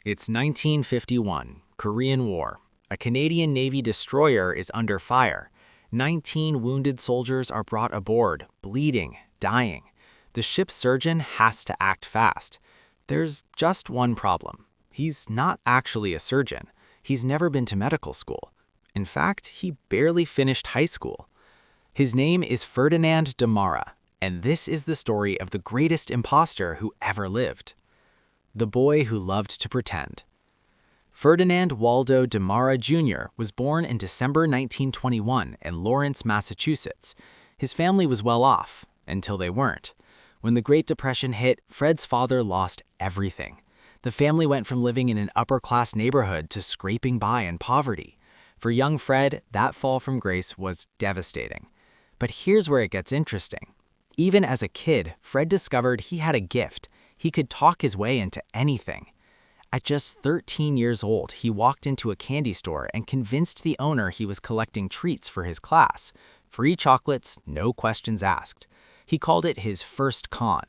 It's 1951, Korean War. A Canadian Navy destroyer is under fire. 19 wounded soldiers are brought aboard, bleeding, dying. The ship's surgeon has to act fast. There's just one problem. He's not actually a surgeon. He's never been to medical school. In fact, he barely finished high school. His name is Ferdinand Demara, and this is the story of the greatest imposter who ever lived. The boy who loved to pretend. Ferdinand Waldo Demara Jr. was born in December 1921 in Lawrence, Massachusetts. His family was well off, until they weren't. When the Great Depression hit, Fred's father lost everything. The family went from living in an upper-class neighborhood to scraping by in poverty. For young Fred, that fall from grace was devastating. But here's where it gets interesting. Even as a kid, Fred discovered he had a gift. He could talk his way into anything. At just 13 years old, he walked into a candy store and convinced the owner he was collecting treats for his class. Free chocolates, no questions asked. He called it his first con.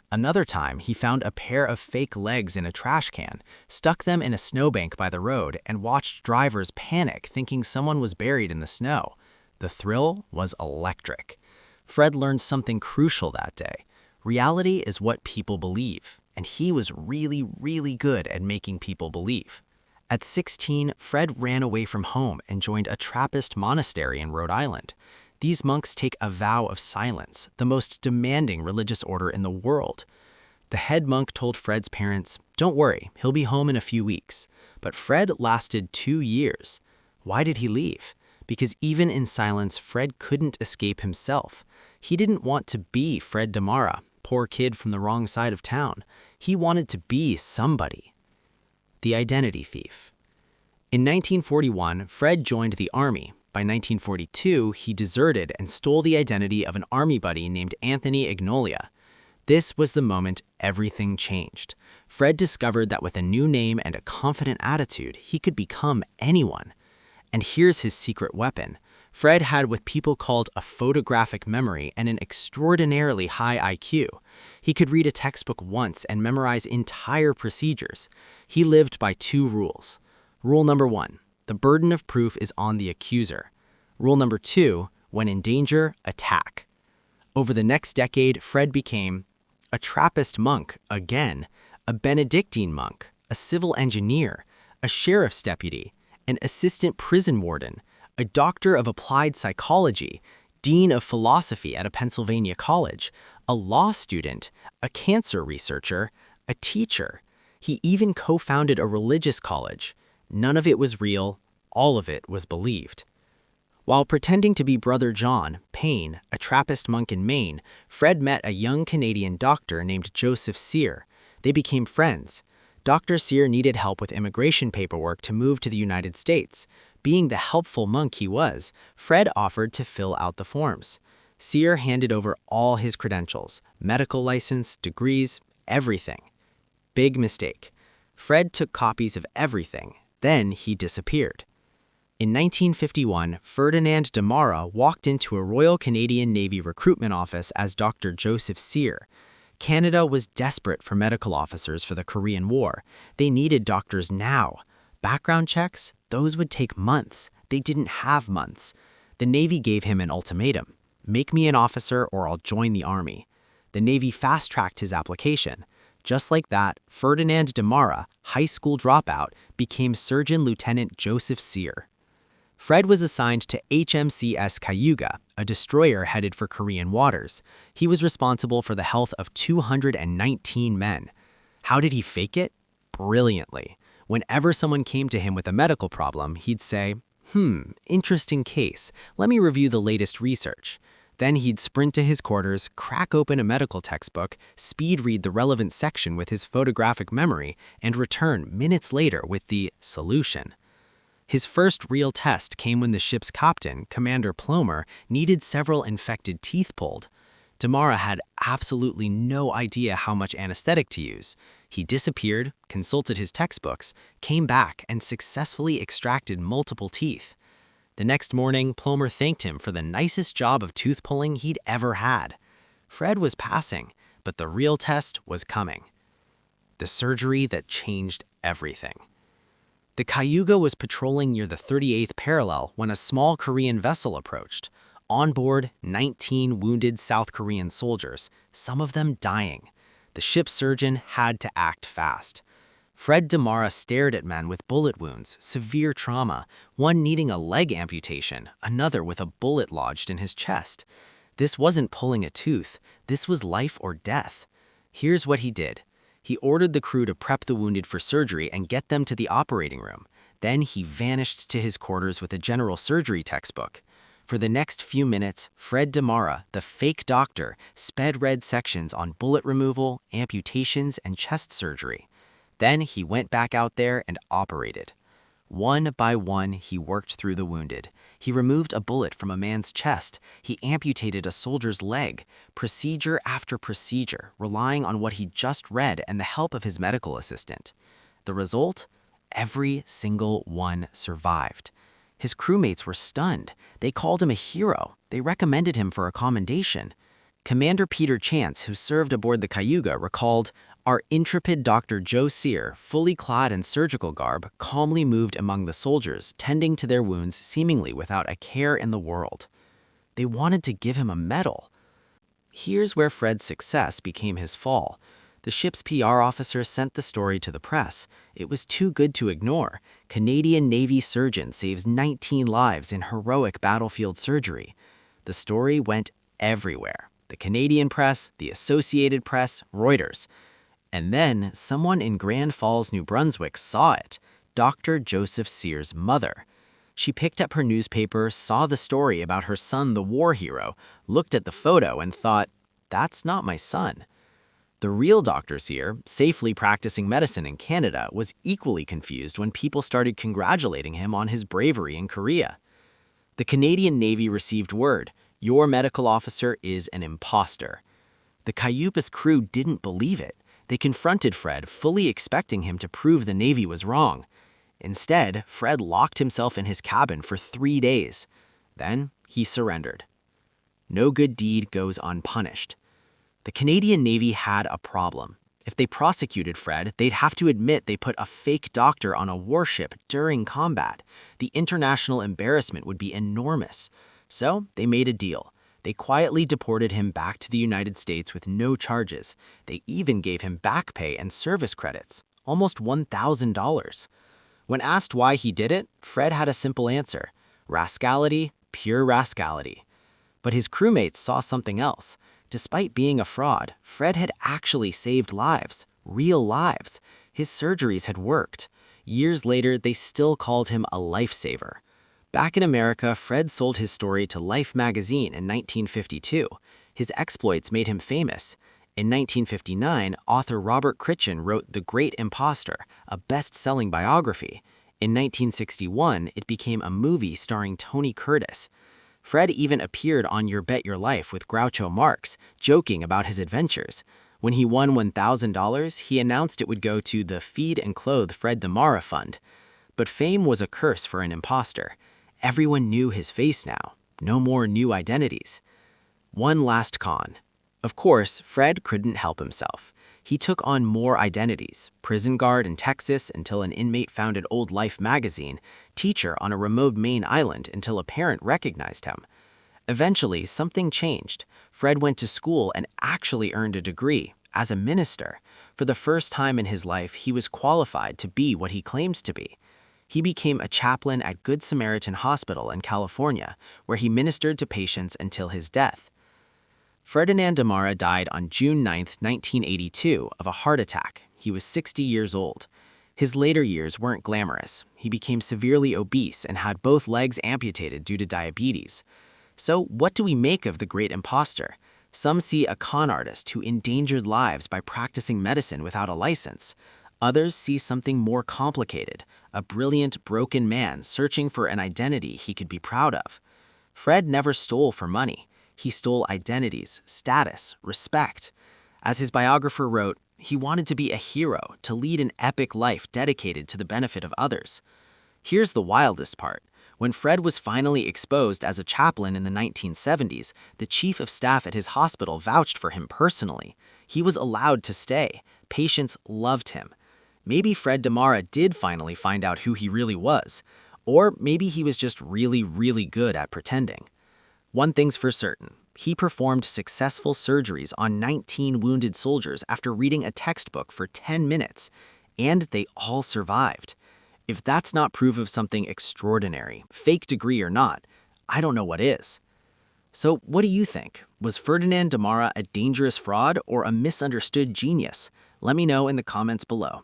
Another time, he found a pair of fake legs in a trash can, stuck them in a snowbank by the road, and watched drivers panic thinking someone was buried in the snow. The thrill was electric. Fred learned something crucial that day. Reality is what people believe, and he was really, really good at making people believe. At 16, Fred ran away from home and joined a Trappist monastery in Rhode Island. These monks take a vow of silence, the most demanding religious order in the world. The head monk told Fred's parents, "Don't worry, he'll be home in a few weeks." But Fred lasted 2 years. Why did he leave? Because even in silence, Fred couldn't escape himself. He didn't want to be Fred Demara, poor kid from the wrong side of town. He wanted to be somebody. The identity thief. In 1941, Fred joined the army. By 1942, he deserted and stole the identity of an army buddy named Anthony Ignolia. This was the moment everything changed. Fred discovered that with a new name and a confident attitude, he could become anyone. And here's his secret weapon. Fred had what people called a photographic memory and an extraordinarily high IQ. He could read a textbook once and memorize entire procedures. He lived by 2 rules. Rule number 1. The burden of proof is on the accuser. Rule number 2, when in danger, attack. Over the next decade, Fred became a Trappist monk again, a Benedictine monk, a civil engineer, a sheriff's deputy, an assistant prison warden, a doctor of applied psychology, dean of philosophy at a Pennsylvania college, a law student, a cancer researcher, a teacher. He even co-founded a religious college. None of it was real, all of it was believed. While pretending to be Brother John Payne, a Trappist monk in Maine, Fred met a young Canadian doctor named Joseph Sear. They became friends. Dr. Sear needed help with immigration paperwork to move to the United States. Being the helpful monk he was, Fred offered to fill out the forms. Sear handed over all his credentials, medical license, degrees, everything. Big mistake. Fred took copies of everything. Then he disappeared. In 1951, Ferdinand Demara walked into a Royal Canadian Navy recruitment office as Dr. Joseph Sear. Canada was desperate for medical officers for the Korean War. They needed doctors now. Background checks? Those would take months. They didn't have months. The Navy gave him an ultimatum. Make me an officer or I'll join the army. The Navy fast-tracked his application. Just like that, Ferdinand Demara, high school dropout, became Surgeon Lieutenant Joseph Sear. Fred was assigned to HMCS Cayuga, a destroyer headed for Korean waters. He was responsible for the health of 219 men. How did he fake it? Brilliantly. Whenever someone came to him with a medical problem, he'd say, interesting case. Let me review the latest research. Then he'd sprint to his quarters, crack open a medical textbook, speed read the relevant section with his photographic memory, and return minutes later with the solution. His first real test came when the ship's captain, Commander Plomer, needed several infected teeth pulled. Demara had absolutely no idea how much anesthetic to use. He disappeared, consulted his textbooks, came back, and successfully extracted multiple teeth. The next morning, Plomer thanked him for the nicest job of tooth pulling he'd ever had. Fred was passing, but the real test was coming. The surgery that changed everything. The Cayuga was patrolling near the 38th parallel when a small Korean vessel approached. On board, 19 wounded South Korean soldiers, some of them dying. The ship's surgeon had to act fast. Fred Demara stared at men with bullet wounds, severe trauma, one needing a leg amputation, another with a bullet lodged in his chest. This wasn't pulling a tooth, this was life or death. Here's what he did. He ordered the crew to prep the wounded for surgery and get them to the operating room. Then he vanished to his quarters with a general surgery textbook. For the next few minutes, Fred Demara, the fake doctor, read sections on bullet removal, amputations, and chest surgery. Then he went back out there and operated. One by one, he worked through the wounded. He removed a bullet from a man's chest. He amputated a soldier's leg, procedure after procedure, relying on what he just read and the help of his medical assistant. The result? Every single one survived. His crewmates were stunned. They called him a hero. They recommended him for a commendation. Commander Peter Chance, who served aboard the Cayuga, recalled, "Our intrepid Dr. Joe Sear, fully clad in surgical garb, calmly moved among the soldiers, tending to their wounds seemingly without a care in the world." They wanted to give him a medal. Here's where Fred's success became his fall. The ship's PR officer sent the story to the press. It was too good to ignore. Canadian Navy surgeon saves 19 lives in heroic battlefield surgery. The story went everywhere. The Canadian press, the Associated Press, Reuters. And then someone in Grand Falls, New Brunswick saw it, Dr. Joseph Sear's mother. She picked up her newspaper, saw the story about her son, the war hero, looked at the photo and thought, "That's not my son." The real Dr. Sear, safely practicing medicine in Canada, was equally confused when people started congratulating him on his bravery in Korea. The Canadian Navy received word, "Your medical officer is an imposter." The Cayuga's crew didn't believe it. They confronted Fred, fully expecting him to prove the Navy was wrong. Instead, Fred locked himself in his cabin for 3 days. Then he surrendered. No good deed goes unpunished. The Canadian Navy had a problem. If they prosecuted Fred, they'd have to admit they put a fake doctor on a warship during combat. The international embarrassment would be enormous. So they made a deal. They quietly deported him back to the United States with no charges. They even gave him back pay and service credits, almost $1,000. When asked why he did it, Fred had a simple answer: rascality, pure rascality. But his crewmates saw something else. Despite being a fraud, Fred had actually saved lives, real lives. His surgeries had worked. Years later, they still called him a lifesaver. Back in America, Fred sold his story to Life magazine in 1952. His exploits made him famous. In 1959, author Robert Critchin wrote The Great Imposter, a best-selling biography. In 1961, it became a movie starring Tony Curtis. Fred even appeared on Your Bet Your Life with Groucho Marx, joking about his adventures. When he won $1,000, he announced it would go to the Feed and Clothe Fred Demara Fund. But fame was a curse for an imposter. Everyone knew his face now. No more new identities. One last con. Of course, Fred couldn't help himself. He took on more identities: prison guard in Texas until an inmate founded Old Life magazine, teacher on a remote Maine island until a parent recognized him. Eventually, something changed. Fred went to school and actually earned a degree as a minister. For the first time in his life, he was qualified to be what he claims to be. He became a chaplain at Good Samaritan Hospital in California, where he ministered to patients until his death. Ferdinand Demara died on June 9, 1982, of a heart attack. He was 60 years old. His later years weren't glamorous. He became severely obese and had both legs amputated due to diabetes. So what do we make of the Great Imposter? Some see a con artist who endangered lives by practicing medicine without a license. Others see something more complicated, a brilliant, broken man searching for an identity he could be proud of. Fred never stole for money. He stole identities, status, respect. As his biographer wrote, he wanted to be a hero, to lead an epic life dedicated to the benefit of others. Here's the wildest part. When Fred was finally exposed as a chaplain in the 1970s, the chief of staff at his hospital vouched for him personally. He was allowed to stay. Patients loved him. Maybe Fred Demara did finally find out who he really was, or maybe he was just really, really good at pretending. One thing's for certain, he performed successful surgeries on 19 wounded soldiers after reading a textbook for 10 minutes, and they all survived. If that's not proof of something extraordinary, fake degree or not, I don't know what is. So what do you think? Was Ferdinand Demara a dangerous fraud or a misunderstood genius? Let me know in the comments below.